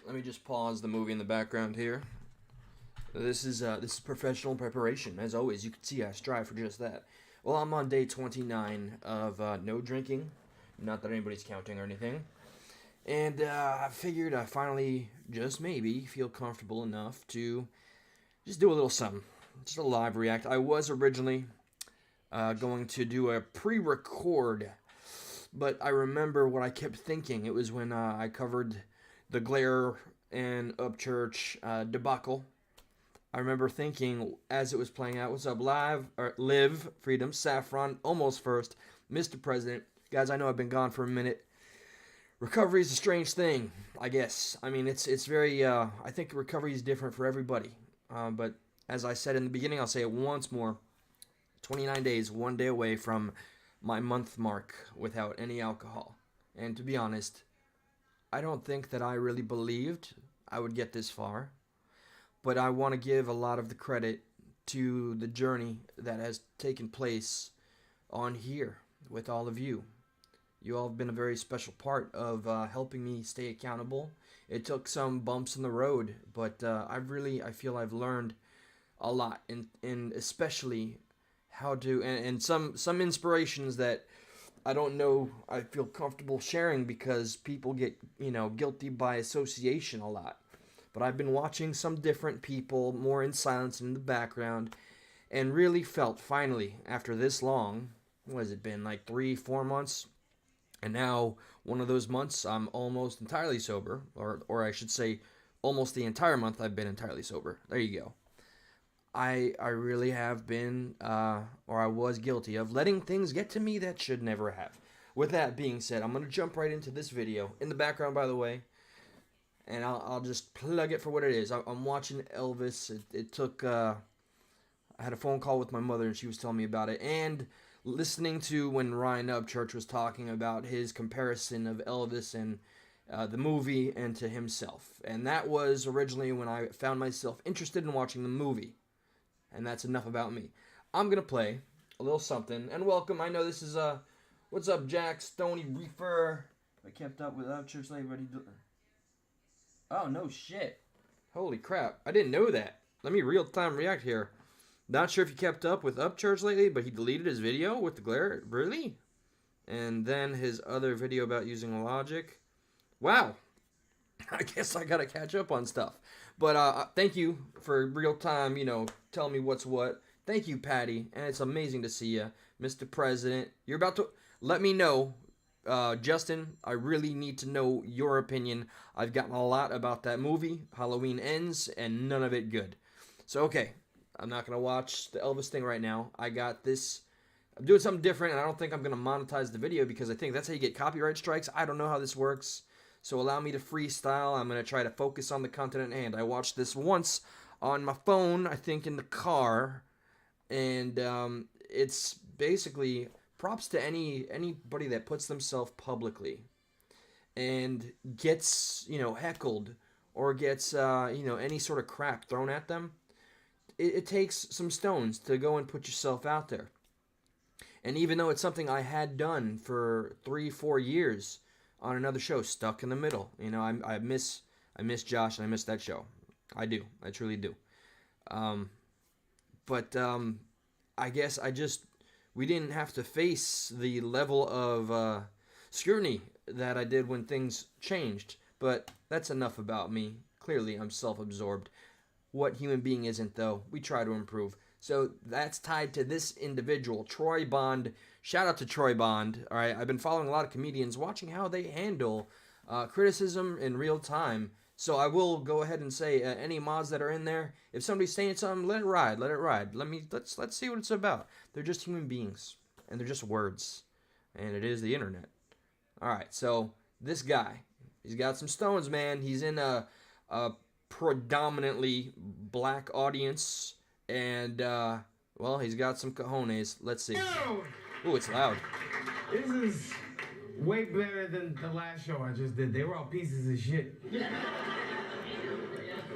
Let me just pause the movie in the background here. This is professional preparation. As always, you can see I strive for just that. Well, I'm on day 29 of no drinking. Not that anybody's counting or anything. And I figured I finally, just maybe, feel comfortable enough to just do a little something. Just a live react. I was originally going to do a pre-record, but I remember what I kept thinking. It was when I covered the Glare and Upchurch debacle. I remember thinking as it was playing out, what's up, Live, Freedom, Saffron, Almost First, Mr. President. Guys, I know I've been gone for a minute. Recovery is a strange thing, I guess. I mean, it's very, I think recovery is different for everybody. But as I said in the beginning, I'll say it once more. 29 days, one day away from my month mark without any alcohol. And to be honest, I don't think that I really believed I would get this far. But I want to give a lot of the credit to the journey that has taken place on here with all of you. You all have been a very special part of helping me stay accountable. It took some bumps in the road, but I feel I've learned a lot, and especially how to, and some inspirations that I don't know I feel comfortable sharing because people get, guilty by association a lot. But I've been watching some different people, more in silence in the background, and really felt finally, after this long, what has it been, like 3-4 months? And now, one of those months, I'm almost entirely sober, or I should say, almost the entire month I've been entirely sober. There you go. I really have been, or I was guilty of letting things get to me that should never have. With that being said, I'm going to jump right into this video. In the background, by the way, and I'll just plug it for what it is. I'm watching Elvis. It took, I had a phone call with my mother, and she was telling me about it. And listening to when Ryan Upchurch was talking about his comparison of Elvis and the movie and to himself. And that was originally when I found myself interested in watching the movie. And that's enough about me. I'm going to play a little something. And welcome. I know this is, what's up, Jack, Stony Reefer. I kept up with Upchurch lately, but he... Oh, no shit. Holy crap. I didn't know that. Let me real-time react here. Not sure if you kept up with Upchurch lately, but he deleted his video with the glare. Really? And then his other video about using logic. Wow. I guess I gotta catch up on stuff. But thank you for real-time, telling me what's what. Thank you, Patty. And it's amazing to see you. Mr. President, you're about to... Let me know... Justin, I really need to know your opinion. I've gotten a lot about that movie, Halloween Ends, and none of it good. So, okay, I'm not going to watch the Elvis thing right now. I got this. I'm doing something different, and I don't think I'm going to monetize the video because I think that's how you get copyright strikes. I don't know how this works. So allow me to freestyle. I'm going to try to focus on the content at hand. I watched this once on my phone, I think in the car, and it's basically... Props to anybody that puts themselves publicly and gets, heckled or gets, any sort of crap thrown at them. It takes some stones to go and put yourself out there. And even though it's something I had done for 3-4 years on another show, Stuck in the Middle, I miss Josh and I miss that show. I do. I truly do. But I guess we didn't have to face the level of scrutiny that I did when things changed. But that's enough about me. Clearly, I'm self-absorbed. What human being isn't, though? We try to improve. So that's tied to this individual, Troy Bond. Shout out to Troy Bond. All right, I've been following a lot of comedians, watching how they handle criticism in real time. So I will go ahead and say, any mods that are in there, if somebody's saying something, let it ride, let it ride. Let's see what it's about. They're just human beings, and they're just words, and it is the internet. All right, so this guy, he's got some stones, man. He's in a predominantly black audience, and well, he's got some cojones. Let's see. Ooh, it's loud. This is way better than the last show I just did. They were all pieces of shit.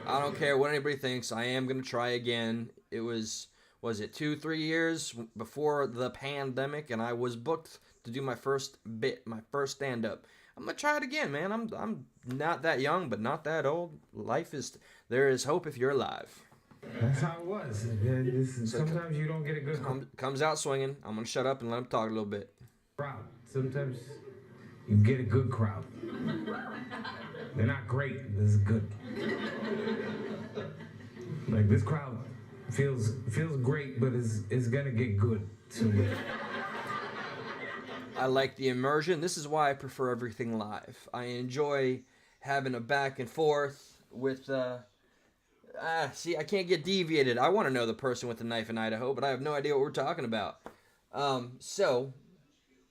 I don't care what anybody thinks. I am going to try again. It was it 2-3 years before the pandemic, and I was booked to do my first stand-up. I'm gonna try it again, man. I'm not that young, but not that old. There is hope if you're alive. That's how it was. Sometimes you don't get a good Comes out swinging. I'm gonna shut up and let him talk a little bit. crowd. Sometimes you get a good crowd. They're not great. This is good. Like this crowd feels great, but it's gonna get good soon. I like the immersion. This is why I prefer everything live. I enjoy having a back and forth with. See, I can't get deviated. I want to know the person with the knife in Idaho, but I have no idea what we're talking about. So,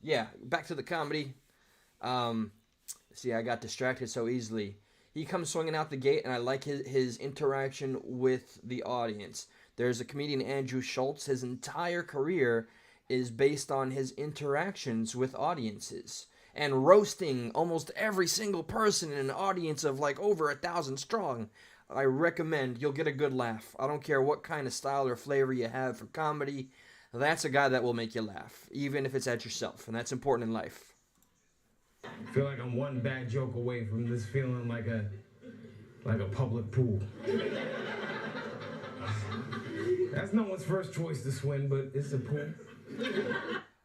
yeah, back to the comedy. See, I got distracted so easily. He comes swinging out the gate, and I like his interaction with the audience. There's a comedian, Andrew Schultz. His entire career is based on his interactions with audiences and roasting almost every single person in an audience of like over 1,000 strong. I recommend. You'll get a good laugh. I don't care what kind of style or flavor you have for comedy. That's a guy that will make you laugh, even if it's at yourself, and that's important in life. I feel like I'm one bad joke away from this feeling like a public pool. That's no one's first choice to swim, but it's a pool.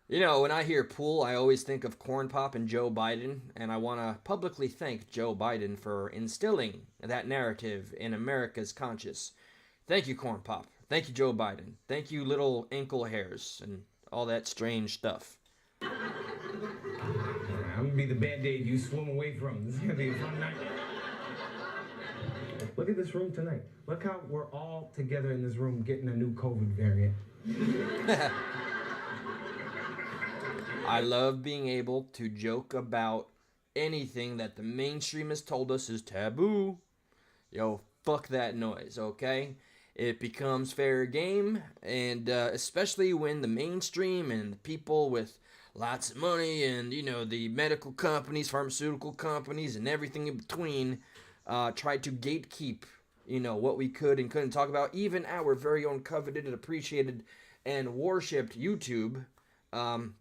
You know, when I hear pool, I always think of Corn Pop and Joe Biden, and I want to publicly thank Joe Biden for instilling that narrative in America's conscious. Thank you, Corn Pop. Thank you, Joe Biden. Thank you, little ankle hairs and all that strange stuff. I'm gonna be the Band-Aid you swim away from. This is gonna be a fun night. Look at this room tonight. Look how we're all together in this room getting a new COVID variant. I love being able to joke about anything that the mainstream has told us is taboo. Yo, fuck that noise, okay? It becomes fair game, and especially when the mainstream and the people with lots of money and, you know, the medical companies, pharmaceutical companies, and everything in between try to gatekeep, you know, what we could and couldn't talk about. Even our very own coveted and appreciated and worshipped YouTube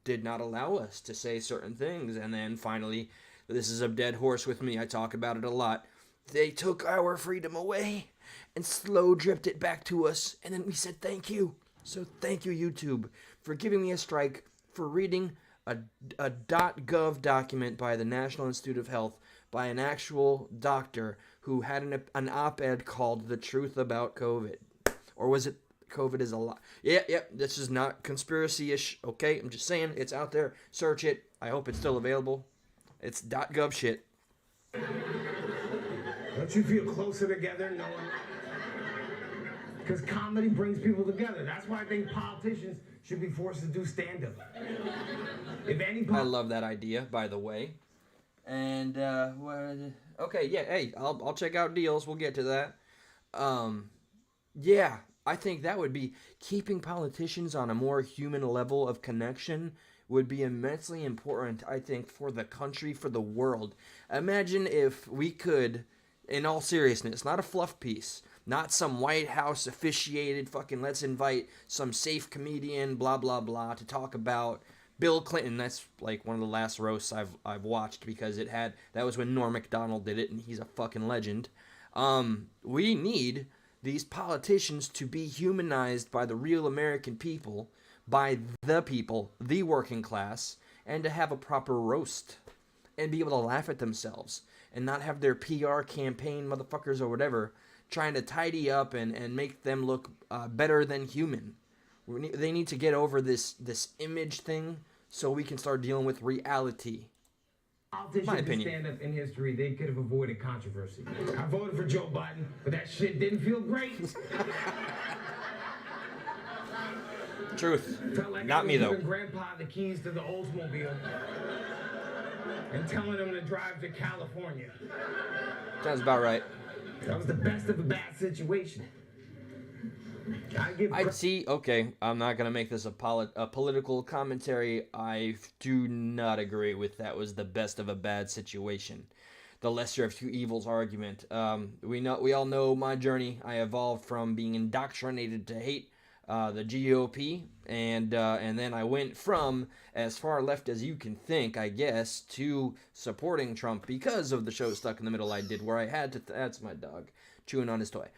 did not allow us to say certain things. And then finally, this is a dead horse with me. I talk about it a lot. They took our freedom away and slow dripped it back to us. And then we said thank you. So thank you, YouTube, for giving me a strike for reading a .gov document by the National Institute of Health by an actual doctor who had an op-ed called The Truth About COVID. Or was it COVID is a lie? Yeah, this is not conspiracy-ish, okay? I'm just saying, it's out there. Search it. I hope it's still available. It's .gov shit. Don't you feel closer together knowing? Because comedy brings people together. That's why I think politicians should be forced to do stand-up. I love that idea, by the way. And, okay, yeah, hey, I'll check out deals. We'll get to that. Yeah, I think that would be keeping politicians on a more human level of connection would be immensely important, I think, for the country, for the world. Imagine if we could, in all seriousness, not a fluff piece, not some White House officiated fucking let's invite some safe comedian, blah, blah, blah, to talk about Bill Clinton. That's like one of the last roasts I've watched because that was when Norm Macdonald did it, and he's a fucking legend. We need these politicians to be humanized by the real American people, by the people, the working class, and to have a proper roast and be able to laugh at themselves and not have their PR campaign motherfuckers or whatever trying to tidy up and make them look better than human. They need to get over this image thing so we can start dealing with reality. My opinion. Stand up in history, they could have avoided controversy. I voted for Joe Biden, but that shit didn't feel great. Truth. Felt like Not me though. Giving Grandpa the keys to the Oldsmobile and telling him to drive to California. Sounds about right. That was the best of a bad situation. I'd see. Okay, I'm not gonna make this a political commentary. I do not agree with that was the best of a bad situation. The lesser of two evils argument. We all know my journey. I evolved from being indoctrinated to hate the GOP, and then I went from as far left as you can think, I guess, to supporting Trump because of the show Stuck in the Middle I did, where I had to. That's my dog chewing on his toy.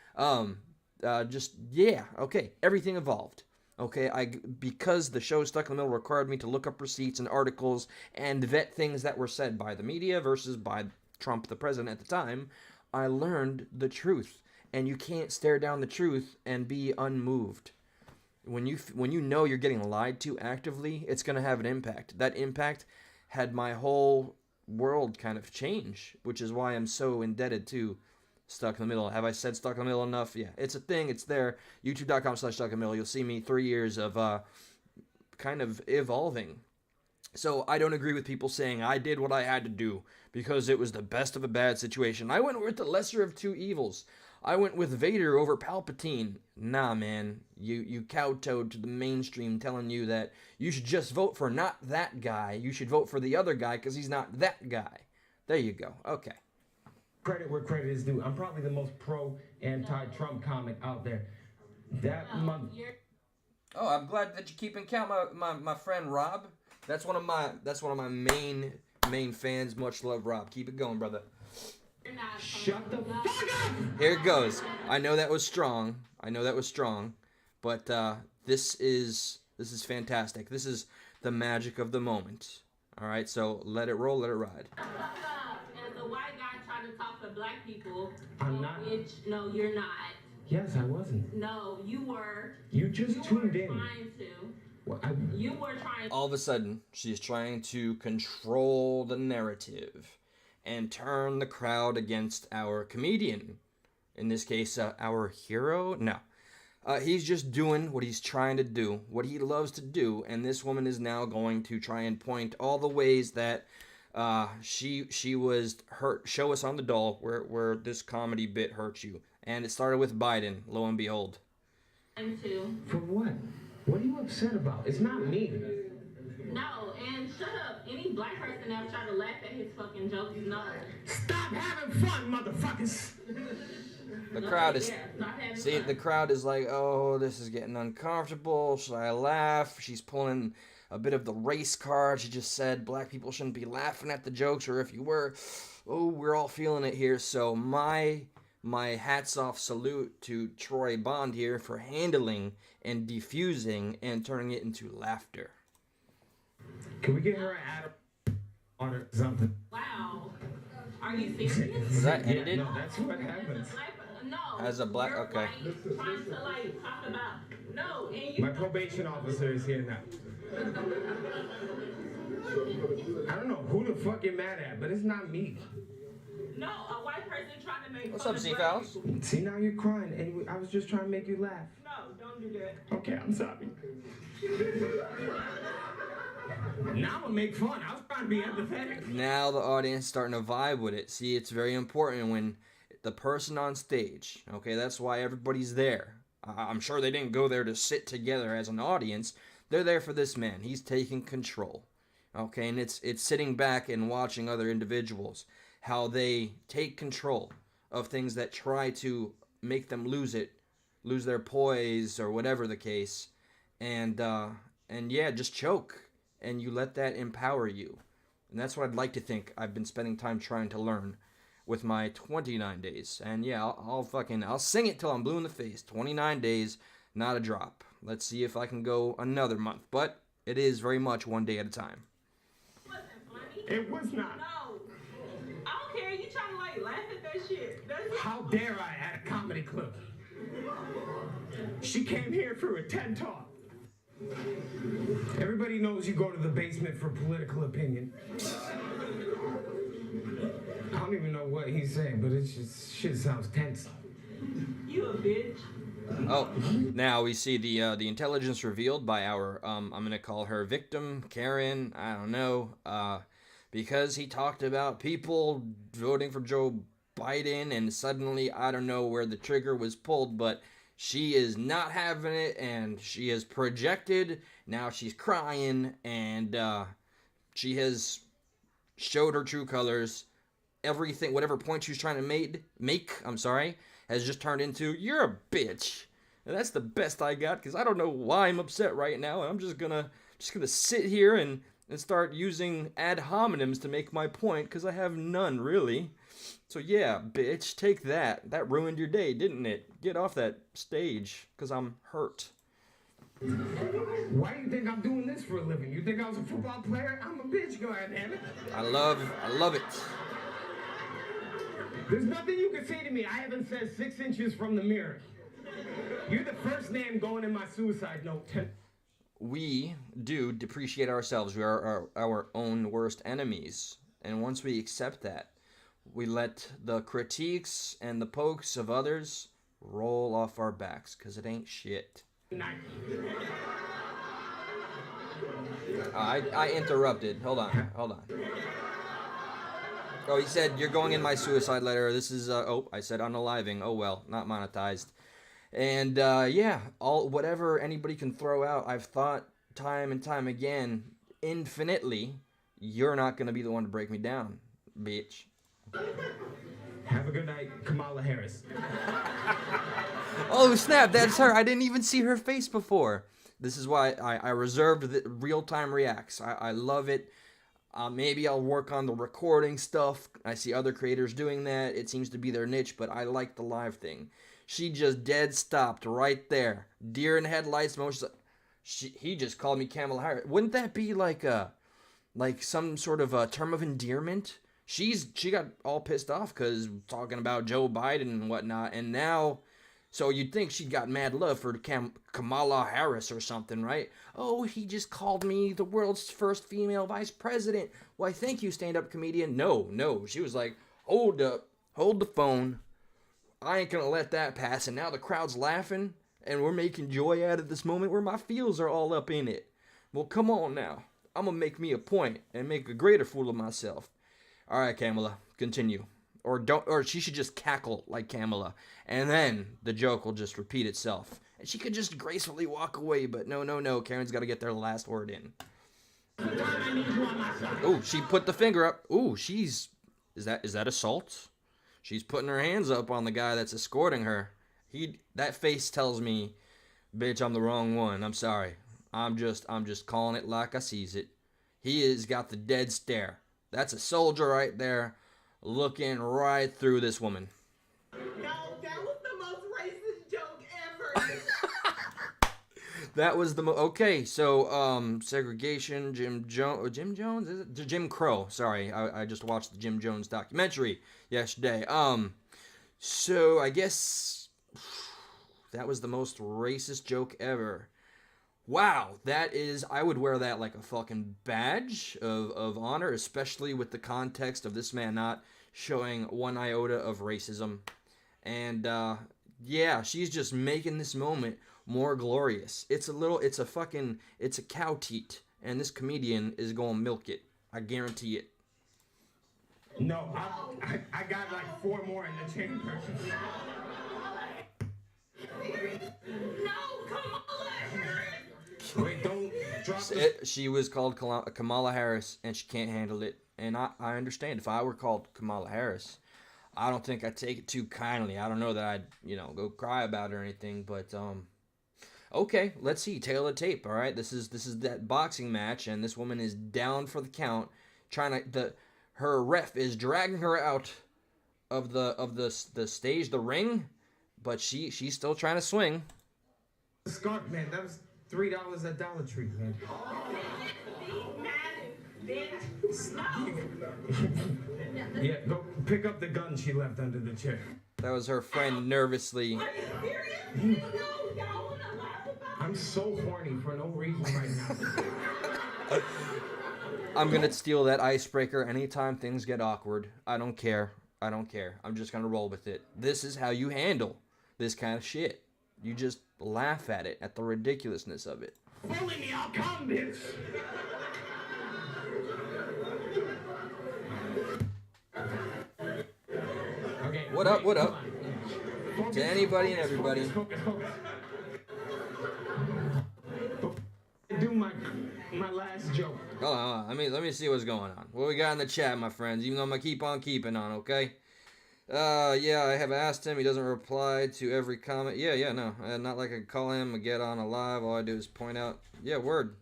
Just yeah, okay, everything evolved. Okay, because the show Stuck in the Middle required me to look up receipts and articles and vet things that were said by the media versus by Trump, the president at the time. I learned the truth, and you can't stare down the truth and be unmoved. When you know you're getting lied to actively, it's going to have an impact. That impact had my whole world kind of change, which is why I'm so indebted to Stuck in the Middle. Have I said Stuck in the Middle enough? Yeah, it's a thing. It's there. YouTube.com/Stuck in the Middle. You'll see me 3 years of kind of evolving. So I don't agree with people saying I did what I had to do because it was the best of a bad situation. I went with the lesser of two evils. I went with Vader over Palpatine. Nah, man. You kowtowed to the mainstream telling you that you should just vote for not that guy. You should vote for the other guy because he's not that guy. There you go. Okay. Credit where credit is due. I'm probably the most pro-anti-Trump comic out there. That month. Oh, I'm glad that you keep in count my friend Rob. That's one of my main fans. Much love, Rob. Keep it going, brother. Shut the fuck up! Here it goes. I know that was strong. But this is fantastic. This is the magic of the moment. All right, so let it roll, let it ride. As a white guy trying to talk to black people, I'm not. Bitch, no, you're not. Yes, I wasn't. No, you were. You just tuned in. Trying to. Well, You were trying. All of a sudden, she's trying to control the narrative and turn the crowd against our comedian. In this case, our hero? No. He's just doing what he's trying to do, what he loves to do, and this woman is now going to try and point all the ways that she was hurt. Show us on the doll where this comedy bit hurt you. And it started with Biden, lo and behold. For what? What are you upset about? It's not me. No, and shut up. Any black person ever tried to laugh at his fucking jokes, no. Stop having fun, motherfuckers! The crowd is... See, the crowd is like, oh, this is getting uncomfortable. Should I laugh? She's pulling a bit of the race card. She just said black people shouldn't be laughing at the jokes, or if you were, oh, we're all feeling it here. So my hats off salute to Troy Bond here for handling and defusing and turning it into laughter. Can we get her an on or something? Wow. Are you serious? Was that edited? No, that's what happens. No. As a black, you're okay. Like, trying to like talk about no, and you. My probation officer is here now. I don't know who the fuck you're mad at, but it's not me. No, a white person trying to make. What's fun up, of Z black Fouls? people. See, now you're crying. Anyway, I was just trying to make you laugh. No, don't do that. Okay, I'm sorry. Now I'm gonna make fun. I was trying to be empathetic. Now the audience is starting to vibe with it. See, it's very important when the person on stage, okay, that's why everybody's there. I'm sure they didn't go there to sit together as an audience. They're there for this man. He's taking control. Okay, and it's sitting back and watching other individuals, how they take control of things that try to make them lose their poise or whatever the case. And yeah, just choke. And you let that empower you. And that's what I'd like to think I've been spending time trying to learn with my 29 days. And yeah, I'll sing it till I'm blue in the face. 29 days, not a drop. Let's see if I can go another month. But it is very much one day at a time. It wasn't funny. It was not. No. I don't care. You trying to like laugh at that shit. That's How dare I at a comedy club? She came here for a TED Talk. Everybody knows you go to the basement for political opinion. I don't even know what he's saying, but it's just shit sounds tense. you a bitch. Oh, now we see the intelligence revealed by our, I'm going to call her victim, Karen, I don't know, because he talked about people voting for Joe Biden, and suddenly, I don't know where the trigger was pulled, but she is not having it, and she has projected. Now she's crying, and she has showed her true colors. Everything, whatever point she was trying to make, has just turned into, you're a bitch. And that's the best I got because I don't know why I'm upset right now. And I'm just gonna sit here and start using ad hominems to make my point because I have none really. So yeah, bitch, take that. That ruined your day, didn't it? Get off that stage because I'm hurt. Why do you think I'm doing this for a living? You think I was a football player? I'm a bitch, goddammit. I love it. There's nothing you can say to me I haven't said 6 inches from the mirror. You're the first name going in my suicide note. We do depreciate ourselves. We are our own worst enemies. And once we accept that, we let the critiques and the pokes of others roll off our backs, because it ain't shit. I interrupted. Hold on. Oh, he said, you're going in my suicide letter. This is, I said unaliving. Oh, well, not monetized. And, yeah, whatever anybody can throw out, I've thought time and time again, infinitely, you're not going to be the one to break me down, bitch. Have a good night, Kamala Harris. Oh, snap, that's her. I didn't even see her face before. This is why I reserved the real-time reacts. I love it. Maybe I'll work on the recording stuff. I see other creators doing that. It seems to be their niche, but I like the live thing. She just dead stopped right there. Deer in headlights motion. He just called me Kamala Harris. Wouldn't that be like some sort of a term of endearment? She got all pissed off because talking about Joe Biden and whatnot, and now, so you'd think she got mad love for Kamala Harris or something, right? Oh, he just called me the world's first female vice president. Why, thank you, stand-up comedian. No. She was like, hold up, hold the phone. I ain't gonna let that pass. And now the crowd's laughing, and we're making joy out of this moment where my feels are all up in it. Well, come on now. I'm gonna make me a point and make a greater fool of myself. All right, Kamala, continue. Or she should just cackle like Kamala, and then the joke will just repeat itself. And she could just gracefully walk away, but no. Karen's got to get their last word in. Oh, she put the finger up. Oh, is that assault? She's putting her hands up on the guy that's escorting her. That face tells me, bitch, I'm the wrong one. I'm sorry. I'm just calling it like I sees it. He has got the dead stare. That's a soldier right there, looking right through this woman. No, that was the most racist joke ever. That was okay, so, segregation, Jim Jones, is it? Jim Crow, sorry, I just watched the Jim Jones documentary yesterday. So I guess that was the most racist joke ever. Wow, I would wear that like a fucking badge of honor, especially with the context of this man not showing one iota of racism. And, yeah, she's just making this moment more glorious. It's a cow teat, and this comedian is gonna milk it. I guarantee it. No, I got like 4 more in the chamber. No, Kamala Harris. Wait, don't drop She was called Kamala Harris, and she can't handle it. And I understand. If I were called Kamala Harris, I don't think I'd take it too kindly. I don't know that I'd, go cry about it or anything. But, okay, let's see. Tail of the tape, all right? This is that boxing match, and this woman is down for the count. Her ref is dragging her out of the stage, the ring, but she's still trying to swing. Scarf, man. That was $3 at Dollar Tree, man. Yeah, go pick up the gun she left under the chair. That was her friend nervously. Are you serious? No, y'all wanna laugh about I'm so horny for no reason right now. I'm gonna steal that icebreaker anytime things get awkward. I don't care. I'm just gonna roll with it. This is how you handle this kind of shit. You just laugh at it, at the ridiculousness of it. Bully me, I'll come, bitch. Okay. What up? Focus, To anybody and everybody. Focus. Do my last joke. Hold on. Let me see what's going on. What we got in the chat, my friends? Even though I'm gonna keep on keeping on, okay? Yeah, I have asked him. He doesn't reply to every comment. Yeah, no. Not like I can call him and get on a live. All I do is point out. Yeah, word.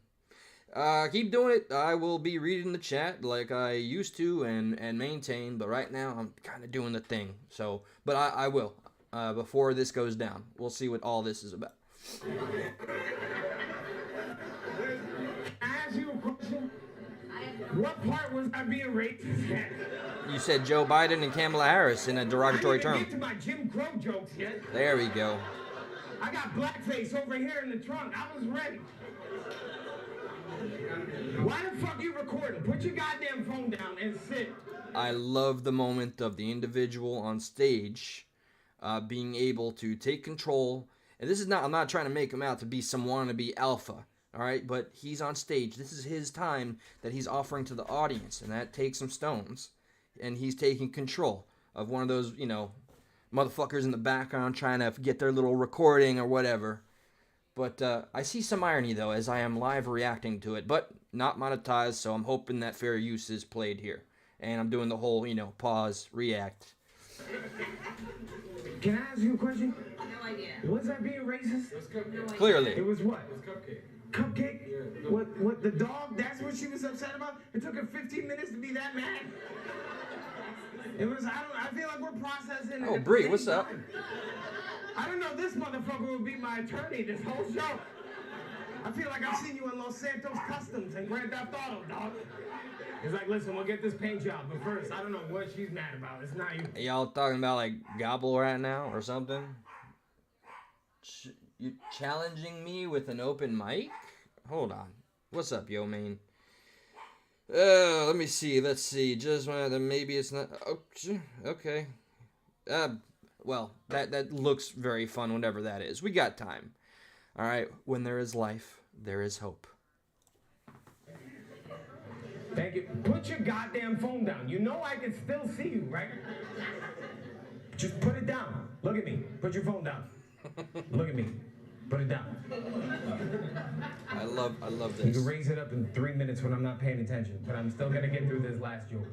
Keep doing it. I will be reading the chat like I used to and maintain. But right now, I'm kind of doing the thing. So, but I will. Before this goes down. We'll see what all this is about. Can I ask you a question? What part was I being racist at? You said Joe Biden and Kamala Harris in a derogatory I term. didn't even get to my Jim Crow jokes yet. There we go. I got blackface over here in the trunk. I was ready. Why the fuck you recording? Put your goddamn phone down and sit. I love the moment of the individual on stage being able to take control. And this is not, I'm not trying to make him out to be some wannabe alpha, all right? But he's on stage. This is his time that he's offering to the audience, and that takes some stones. And he's taking control of one of those, motherfuckers in the background trying to get their little recording or whatever. But I see some irony, though, as I am live reacting to it, but not monetized, so I'm hoping that fair use is played here. And I'm doing the whole, pause, react. Can I ask you a question? No idea. Was I being racist? Clearly. It was what? It was cupcake. Cupcake? Yeah. What, the dog? That's what she was upset about? It took her 15 minutes to be that mad? It was, I feel like we're processing. Oh, Bree, what's up? I don't know, this motherfucker will be my attorney this whole show. I feel like I've seen you in Los Santos Customs and Grand Theft Auto, dog. It's like, listen, we'll get this paint job, but first, I don't know what she's mad about. It's not you. Y'all talking about, like, gobble right now or something? You challenging me with an open mic? Hold on. What's up, yo, man? Let me see. Let's see. Just maybe it's not. Oh, okay. Well, that looks very fun. Whatever that is, we got time. All right. When there is life, there is hope. Thank you. Put your goddamn phone down. You know I can still see you, right? Just put it down. Look at me. Put your phone down. Look at me. Put it down. I love You this. can raise it up in 3 minutes when I'm not paying attention, but I'm still gonna get through this last joke.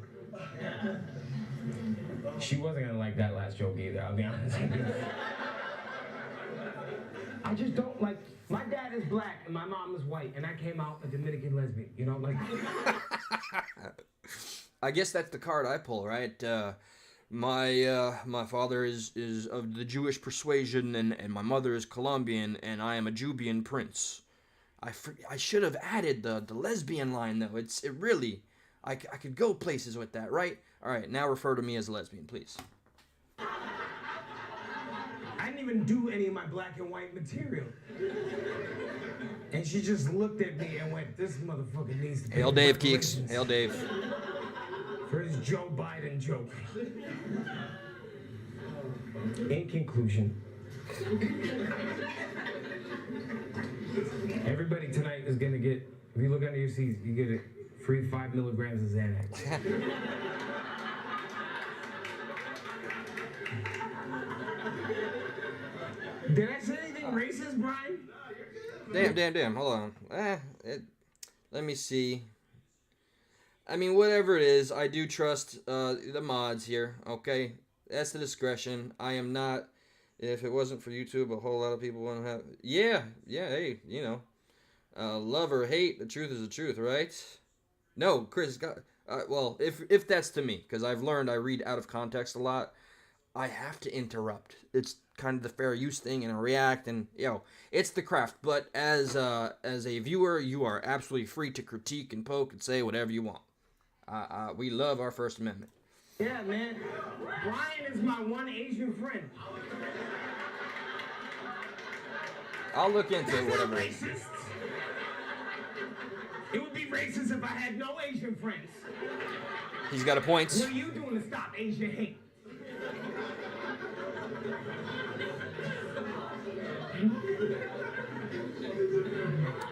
She wasn't gonna like that last joke either, I'll be honest with you. I just don't like, my dad is black and my mom is white, and I came out a Dominican lesbian, like. I guess that's the card I pull, right? My father is of the Jewish persuasion, and my mother is Colombian, and I am a Jubian prince. I should have added the lesbian line, though. It really, I could go places with that, right? All right, now refer to me as a lesbian, please. I didn't even do any of my black and white material. And she just looked at me and went, this motherfucker needs to be. Hail Dave, Keeks. Hail Dave. For his Joe Biden joke. In conclusion, everybody tonight is gonna get, if you look under your seats, you get a free 5 milligrams of Xanax. Did I say anything racist, Brian? Damn. Hold on. Let me see. I mean, whatever it is, I do trust the mods here, okay? That's the discretion. I am not, if it wasn't for YouTube, a whole lot of people wouldn't have, yeah, hey, love or hate, the truth is the truth, right? No, Chris, well, if that's to me, because I've learned I read out of context a lot, I have to interrupt. It's kind of the fair use thing, and I react, and, it's the craft, but as a viewer, you are absolutely free to critique and poke and say whatever you want. We love our First Amendment. Yeah, man. Brian is my one Asian friend. I'll look into it, whatever. Racist. It would be racist if I had no Asian friends. He's got a point. What are you doing to stop Asian hate?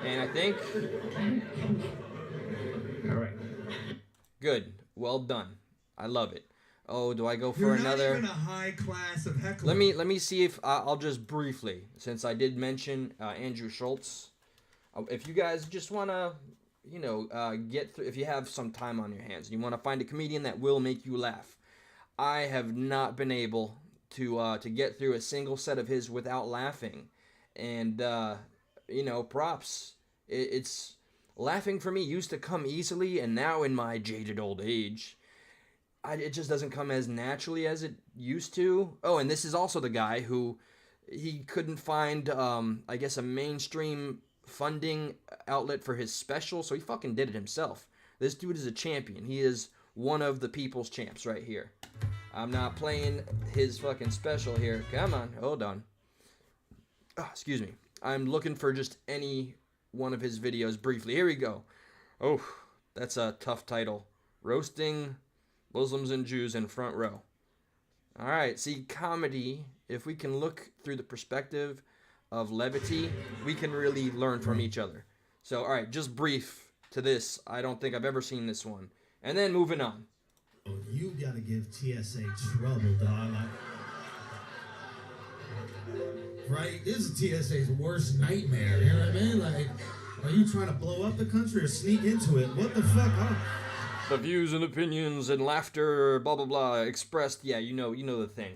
And I think... All right. Good. Well done. I love it. Oh, do I go for You're another? not even a high class of heckler. Let me see if I'll just briefly, since I did mention Andrew Schultz. If you guys just want to, get through, if you have some time on your hands and you want to find a comedian that will make you laugh, I have not been able to get through a single set of his without laughing, and props. It's laughing for me used to come easily, and now in my jaded old age, it just doesn't come as naturally as it used to. Oh, and this is also the guy who he couldn't find, I guess, a mainstream funding outlet for his special, so he fucking did it himself. This dude is a champion. He is one of the people's champs right here. I'm not playing his fucking special here. Come on, hold on. Oh, excuse me. I'm looking for just any one of his videos briefly. Here we go. Oh, that's a tough title. Roasting Muslims and Jews in front row. All right, see, comedy, if we can look through the perspective of levity, we can really learn from each other. So, all right, just brief to this. I don't think I've ever seen this one. And then moving on. You gotta give TSA trouble, dog. Right? This is TSA's worst nightmare. You know what I mean? Like, are you trying to blow up the country or sneak into it? What the fuck? The views and opinions and laughter, blah blah blah, expressed. Yeah, you know the thing.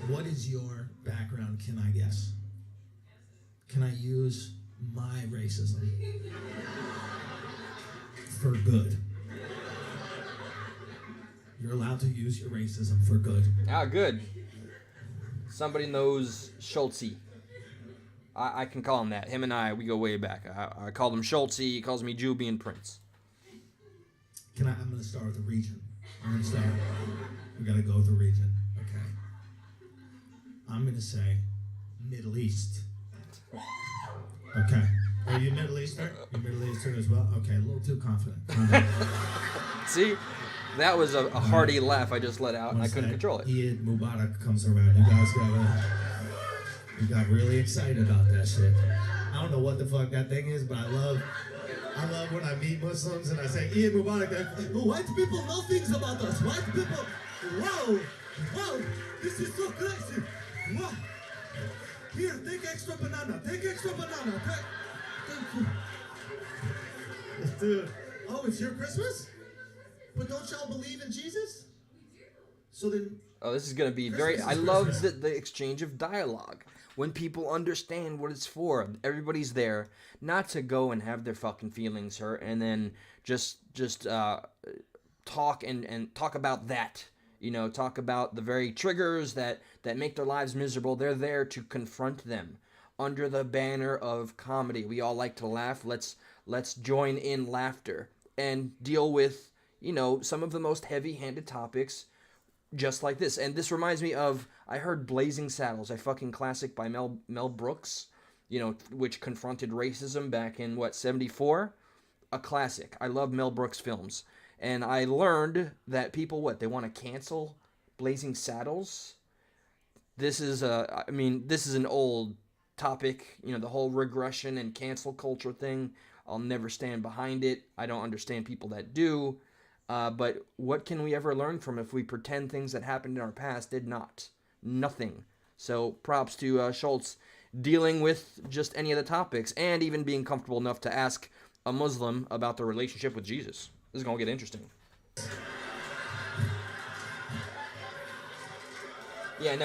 What is your background? Can I guess? Can I use my racism for good? You're allowed to use your racism for good. Ah, good. Somebody knows Schultzy. I can call him that. Him and we go way back. I called him Schultzy. He calls me Jubian Prince. I'm going to start with the region. We got to go with the region. Okay. I'm going to say Middle East. Okay. Are you Middle Eastern? You Middle Eastern as well? Okay, a little too confident. See? That was a hearty laugh I just let out, and I couldn't control it. Eid Mubarak comes around. You got really excited about that shit. I don't know what the fuck that thing is, but I love when I meet Muslims and I say Eid Mubarak. White people know things about us. White people, wow, this is so crazy. Wow. Here, take extra banana. Thank you. Dude, oh, it's your Christmas? But don't y'all believe in Jesus? So then... Oh, this is going to be I love the exchange of dialogue. When people understand what it's for. Everybody's there not to go and have their fucking feelings hurt and then just talk and talk about that. Talk about the very triggers that make their lives miserable. They're there to confront them under the banner of comedy. We all like to laugh. Let's join in laughter and deal with some of the most heavy-handed topics just like this. And this reminds me of, I heard Blazing Saddles, a fucking classic by Mel Brooks, which confronted racism back in, 74? A classic. I love Mel Brooks films. And I learned that people, they want to cancel Blazing Saddles? This is an old topic, the whole regression and cancel culture thing. I'll never stand behind it. I don't understand people that do. But what can we ever learn from if we pretend things that happened in our past did not? Nothing. So props to Schultz dealing with just any of the topics and even being comfortable enough to ask a Muslim about their relationship with Jesus. This is going to get interesting. Yeah,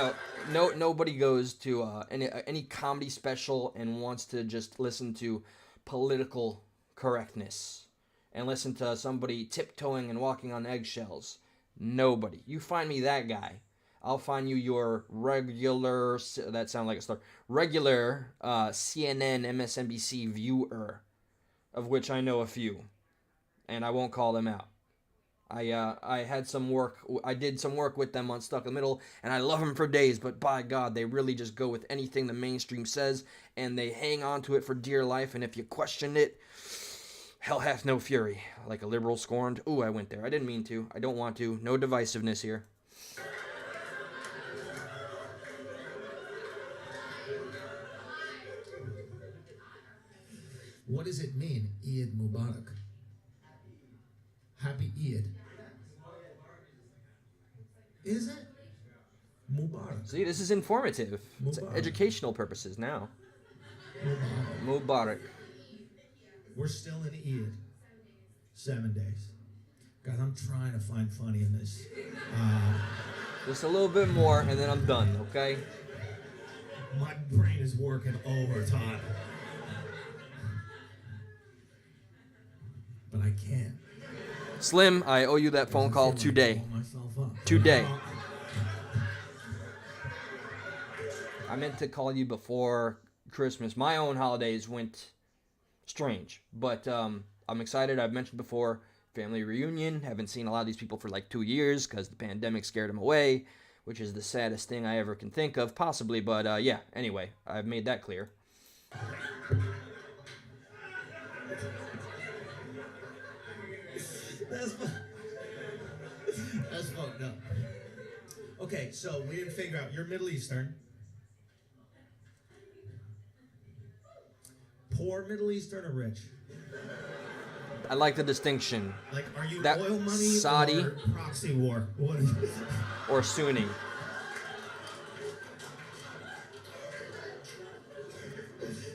no, nobody goes to any comedy special and wants to just listen to political correctness and listen to somebody tiptoeing and walking on eggshells. Nobody. You find me that guy. I'll find you your regular, that sounds like a slur, regular CNN, MSNBC viewer, of which I know a few, and I won't call them out. I did some work with them on Stuck in the Middle, and I love them for days, but by God, they really just go with anything the mainstream says, and they hang on to it for dear life, and if you question it, hell hath no fury, like a liberal scorned. Ooh, I went there. I didn't mean to. I don't want to. No divisiveness here. What does it mean, Eid Mubarak? Happy Eid. Is it? Mubarak. See, this is informative. It's educational purposes now. Mubarak. We're still in Eid. 7 days. God, I'm trying to find funny in this. Just a little bit more, and then I'm done, okay? My brain is working overtime. But I can't. Slim, I owe you that phone call today. Myself up. Today. I meant to call you before Christmas. My own holidays went strange, but I'm excited. I've mentioned before, family reunion. Haven't seen a lot of these people for like 2 years because the pandemic scared them away, which is the saddest thing I ever can think of, possibly. But yeah, anyway, I've made that clear. That's fucked up. Okay, so we didn't figure out. You're Middle Eastern. Poor Middle Eastern or rich? I like the distinction. Like, are you That oil money Saudi or proxy war? What is it? or Sunni.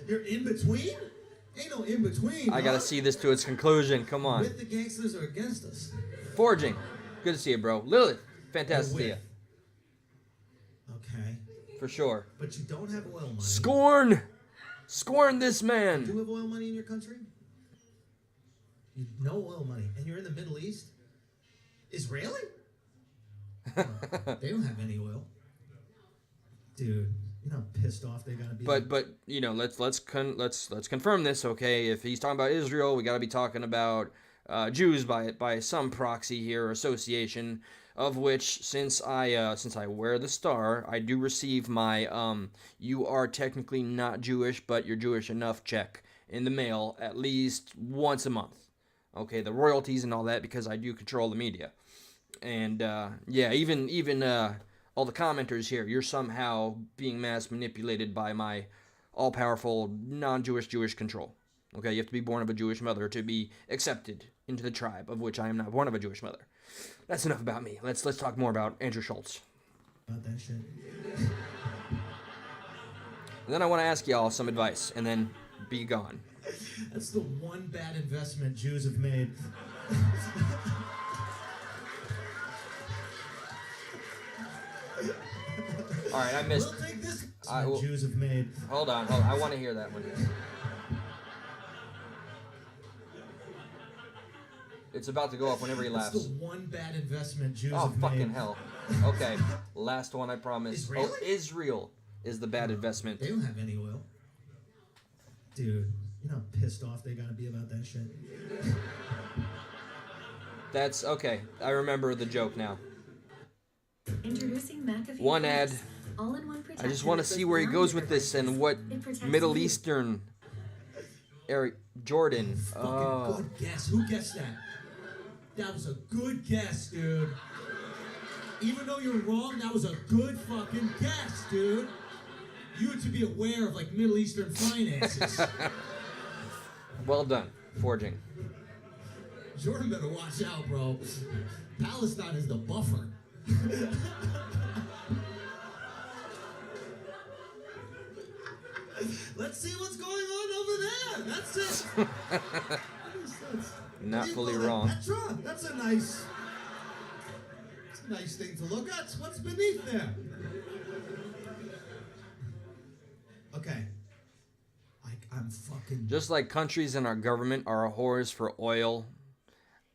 You're in between? Ain't no in between. I gotta see this to its conclusion. Come on. With the gangsters or against us? Forging. Good to see you, bro. Lilith. Fantastic to see you. Okay. For sure. But you don't have oil money. Scorn! Scorn this Do man! you have oil money in your country? You no oil money. And you're in the Middle East? Israeli? Oh, they don't have any oil. Dude, you know how pissed off they gotta be. But you know, let's confirm this, okay? If he's talking about Israel, we gotta be talking about Jews by some proxy here, association, of which since I wear the star, I do receive my you are technically not Jewish, but you're Jewish enough check in the mail at least once a month. Okay, the royalties and all that, because I do control the media. And yeah, even all the commenters here, you're somehow being mass manipulated by my all-powerful non-Jewish Jewish control. Okay, you have to be born of a Jewish mother to be accepted into the tribe, of which I am not born of a Jewish mother. That's enough about me. Let's talk more about Andrew Schultz. About that shit. And then I want to ask y'all some advice, and then be gone. That's the one bad investment Jews have made. All right, I missed. We'll take this. Jews have made. Hold on. I want to hear that one. It's about to go up whenever he laughs. That's the one bad investment Jews Oh, have fucking made. hell. Okay, last one, I promise. Israeli? Oh, Israel is the bad investment. They don't have any oil. Dude, you know how pissed off they gotta be about that shit? That's okay. I remember the joke now. Introducing McAfee One ad. Fetters, all-in-one I protection just want to with see where he goes with this non-devices. and what It protects Middle you. Eastern. Eric Jordan. Fucking Oh. good guess. Who guessed that? That was a good guess, dude. Even though you're wrong, that was a good fucking guess, dude. You had to be aware of, like, Middle Eastern finances. Well done. Forging. Jordan better watch out, bro. Palestine is the buffer. Let's see what's going on over there. That's it. Not fully wrong. Petra. That's a nice thing to look at. What's beneath there? Okay. I'm fucking. Just like countries in our government are whores for oil.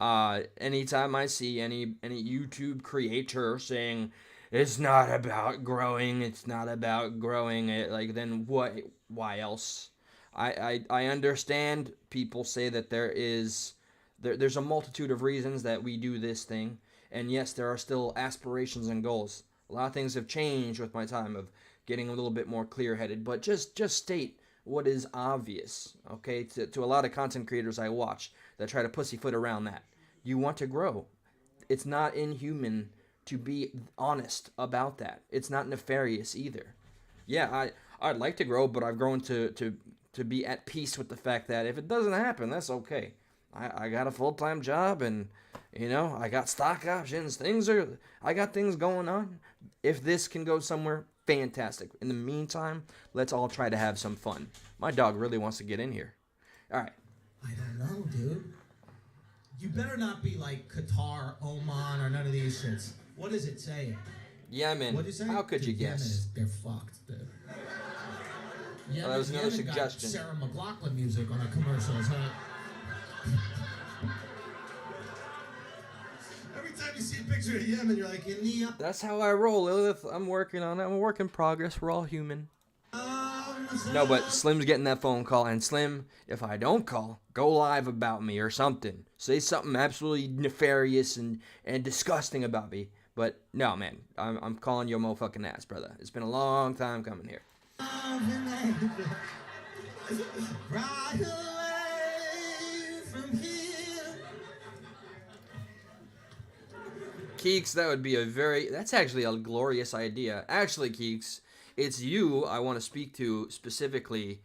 Anytime I see any YouTube creator saying it's not about growing, it, like, then what? Why else? I understand people say that there's a multitude of reasons that we do this thing, and yes, there are still aspirations and goals. A lot of things have changed with my time of getting a little bit more clear-headed, but just state what is obvious, okay? To a lot of content creators I watch that try to pussyfoot around that. You want to grow. It's not inhuman to be honest about that. It's not nefarious either. Yeah, I'd like to grow, but I've grown to be at peace with the fact that if it doesn't happen, that's okay. I got a full-time job, and I got stock options. I got things going on. If this can go somewhere, fantastic. In the meantime, let's all try to have some fun. My dog really wants to get in here. All right. I don't know, dude. You better not be like Qatar, Oman, or none of these shits. What is it saying? Yemen. What'd you say? How could you Dude, Yemen guess? they're fucked, dude. Oh, that was another Yemen got suggestion. Sarah McLachlan music on the commercials, huh? Every time you see a picture of Yemen, you're like, in the... That's how I roll, Lilith. I'm working on it. I'm a work in progress. We're all human. No, but Slim's getting that phone call, and Slim, if I don't call, go live about me or something. Say something absolutely nefarious and disgusting about me. But no, man, I'm calling your motherfucking ass, brother. It's been a long time coming here. Right away from here. Keeks, that would be that's actually a glorious idea. Actually, Keeks, it's you I want to speak to specifically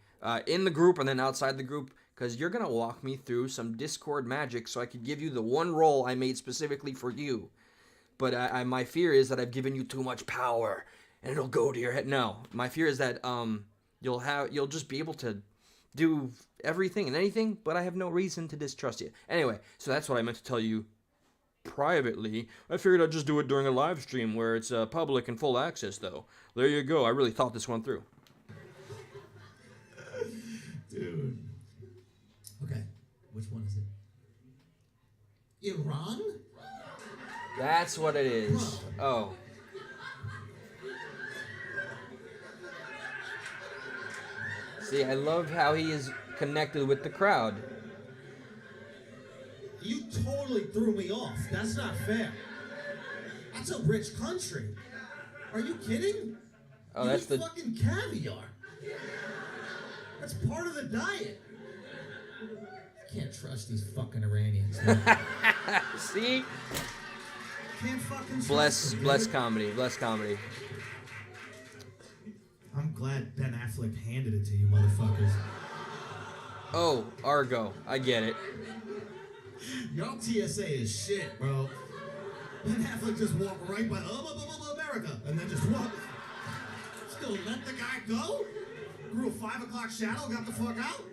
in the group and then outside the group, because you're going to walk me through some Discord magic so I could give you the one role I made specifically for you. But my fear is that I've given you too much power and it'll go to your head. No, my fear is that you'll just be able to do everything and anything, but I have no reason to distrust you. Anyway, so that's what I meant to tell you privately. I figured I'd just do it during a live stream where it's public and full access, though. There you go. I really thought this one through. Dude. Okay, which one is it? Iran? That's what it is. Oh. See, I love how he is connected with the crowd. You totally threw me off. That's not fair. That's a rich country. Are you kidding? Oh, you that's eat the fucking caviar. That's part of the diet. Can't trust these fucking Iranians. See? Can't fucking trust Bless them, comedy. Bless comedy. I'm glad Ben Affleck handed it to you, motherfuckers. Oh, Argo. I get it. Y'all TSA is shit, bro. Ben Affleck just walked right by America, and then just walked. Still let the guy go? Grew a 5 o'clock shadow, got the fuck out?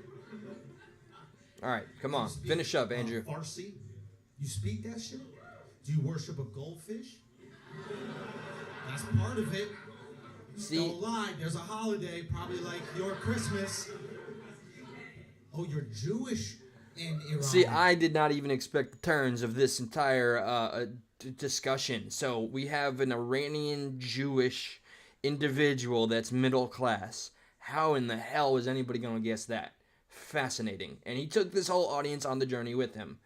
All right, come on. Finish up, Andrew. Farsi? You speak that shit? Do you worship a goldfish? That's part of it. See, don't lie, there's a holiday, probably like your Christmas. Oh, you're Jewish in Iran. See, I did not even expect the turns of this entire discussion. So we have an Iranian Jewish individual that's middle class. How in the hell is anybody going to guess that? Fascinating. And he took this whole audience on the journey with him.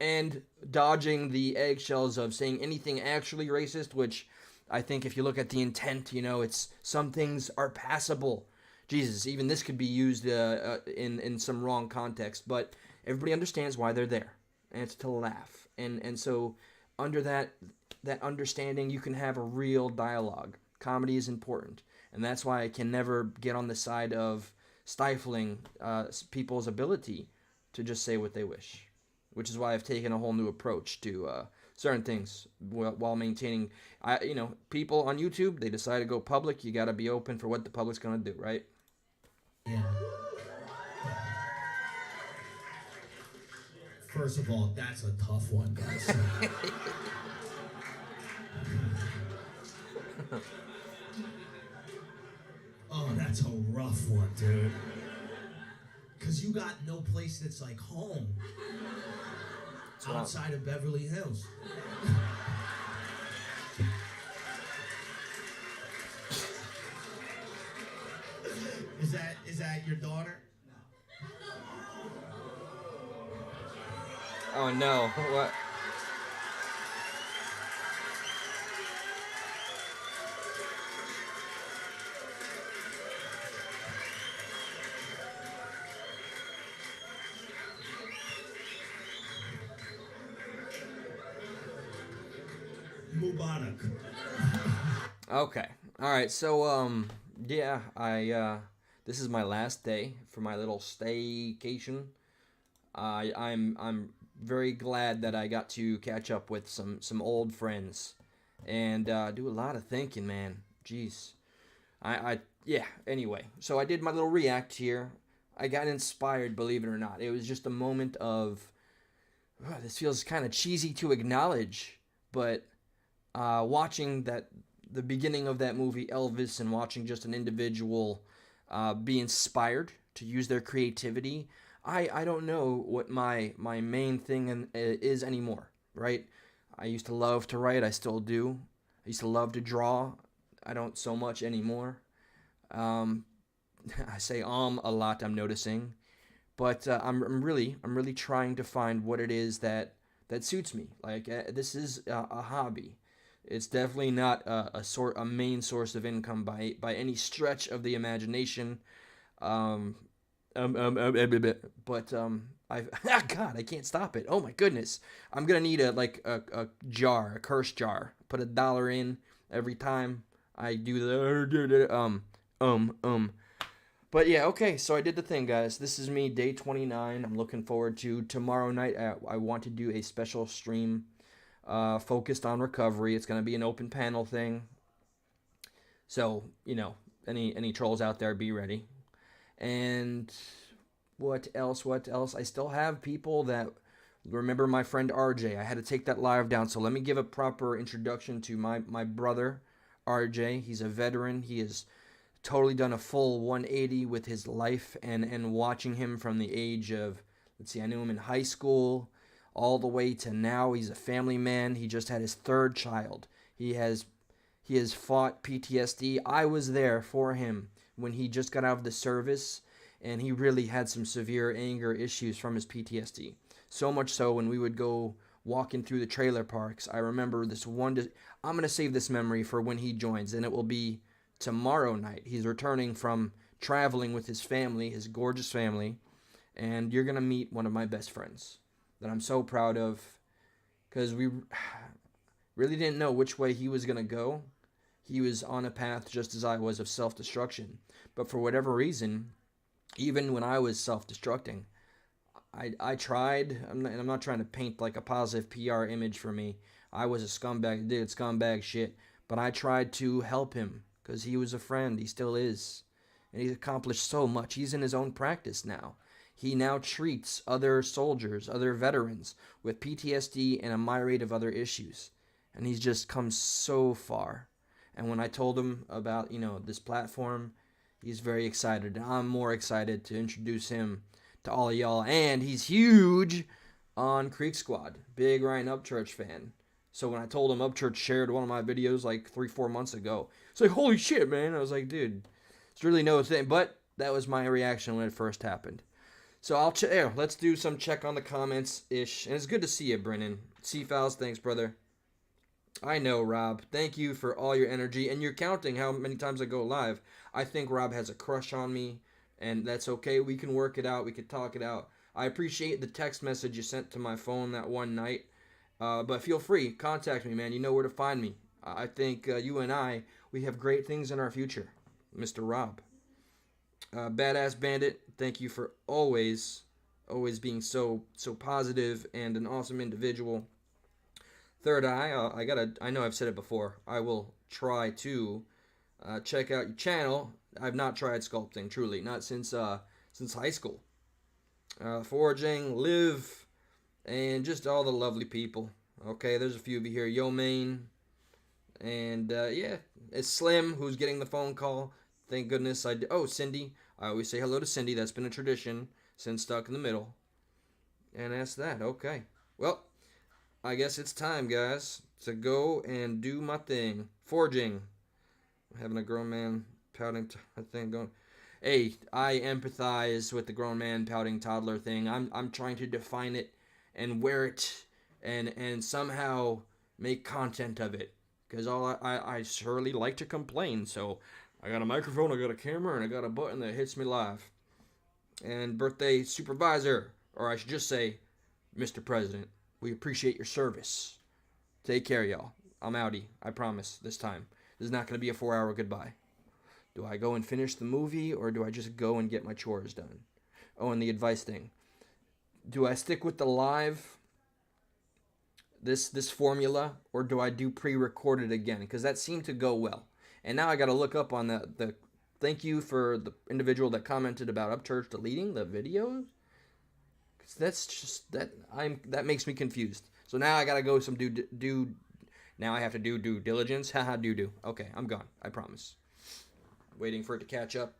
And dodging the eggshells of saying anything actually racist, which I think if you look at the intent, it's some things are passable. Jesus, even this could be used in some wrong context, but everybody understands why they're there, and it's to laugh. And so under that understanding, you can have a real dialogue. Comedy is important, and that's why I can never get on the side of stifling people's ability to just say what they wish, which is why I've taken a whole new approach to certain things while maintaining, people on YouTube, they decide to go public. You got to be open for what the public's going to do, right? Yeah. First of all, that's a tough one, guys. Oh, that's a rough one, dude. Because you got no place that's like home outside of Beverly Hills. Is that your daughter? Oh no, what? Mubarak. Okay. All right. So yeah, this is my last day for my little staycation. I'm very glad that I got to catch up with some old friends and do a lot of thinking, man. Jeez. Yeah, anyway. So I did my little react here. I got inspired, believe it or not. It was just a moment of this feels kind of cheesy to acknowledge, but watching the beginning of that movie, Elvis, and watching just an individual be inspired to use their creativity, I don't know what my main thing is anymore, right? I used to love to write, I still do. I used to love to draw, I don't so much anymore. Um, I say a lot, I'm noticing. But I'm really trying to find what it is that suits me. Like this is a hobby. It's definitely not a main source of income by any stretch of the imagination. Um, but I God, I can't stop it. Oh my goodness, I'm gonna need a jar, a curse jar. Put $1 in every time I do the But yeah, okay, so I did the thing, guys. This is me, day 29. I'm looking forward to tomorrow night. I want to do a special stream focused on recovery. It's going to be an open panel thing. So, any trolls out there, be ready. And what else? I still have people that remember my friend RJ. I had to take that live down, so let me give a proper introduction to my brother, RJ. He's a veteran. He is totally done a full 180 with his life, and watching him from the age of, let's see, I knew him in high school all the way to now. He's a family man. He just had his third child. He has fought PTSD. I was there for him when he just got out of the service, and he really had some severe anger issues from his PTSD. So much so when we would go walking through the trailer parks, I remember this one. I'm going to save this memory for when he joins, and it will be tomorrow night. He's returning from traveling with his family, his gorgeous family, and you're going to meet one of my best friends that I'm so proud of, because we really didn't know which way he was going to go. He was on a path just as I was of self-destruction, but for whatever reason, even when I was self-destructing, I tried. I'm not trying to paint like a positive PR image for me. I was a scumbag, did scumbag shit, but I tried to help him because he was a friend. He still is. And he's accomplished so much. He's in his own practice now. He now treats other soldiers, other veterans with PTSD and a myriad of other issues. And he's just come so far. And when I told him about, this platform, he's very excited. I'm more excited to introduce him to all of y'all. And he's huge on Creek Squad. Big Ryan Upchurch fan. So when I told him, Upchurch shared one of my videos like 3-4 months ago. It's like, holy shit, man. I was like, dude, it's really no thing. But that was my reaction when it first happened. So let's do some check on the comments-ish. And it's good to see you, Brennan. C-Files, thanks, brother. I know, Rob. Thank you for all your energy. And you're counting how many times I go live. I think Rob has a crush on me. And that's okay. We can work it out. We can talk it out. I appreciate the text message you sent to my phone that one night. But feel free, contact me, man. You know where to find me. I think you and we have great things in our future, Mr. Rob. Badass Bandit, thank you for always being so positive and an awesome individual. Third Eye, I know I've said it before. I will try to check out your channel. I've not tried sculpting, truly, not since high school. Foraging, Live, and just all the lovely people. Okay, there's a few of you here. Yo Main. And yeah, it's Slim who's getting the phone call. Thank goodness Cindy. I always say hello to Cindy. That's been a tradition since Stuck in the Middle. And that's that. Okay. Well, I guess it's time, guys, to go and do my thing. Forging. I'm having a grown man pouting thing going. Hey, I empathize with the grown man pouting toddler thing. I'm trying to define it and wear it and somehow make content of it. Because I surely like to complain. So I got a microphone, I got a camera, and I got a button that hits me live. And birthday supervisor, or I should just say, Mr. President, we appreciate your service. Take care, y'all. I'm outie. I promise this time. This is not going to be a 4-hour goodbye. Do I go and finish the movie, or do I just go and get my chores done? Oh, and the advice thing. Do I stick with the live, this formula, or do I do pre-recorded again? Because that seemed to go well. And now I got to look up on the thank you for the individual that commented about Upchurch deleting the videos. That's just that makes me confused. So now I gotta go now I have to do due diligence. Haha, do. Okay, I'm gone. I promise. Waiting for it to catch up.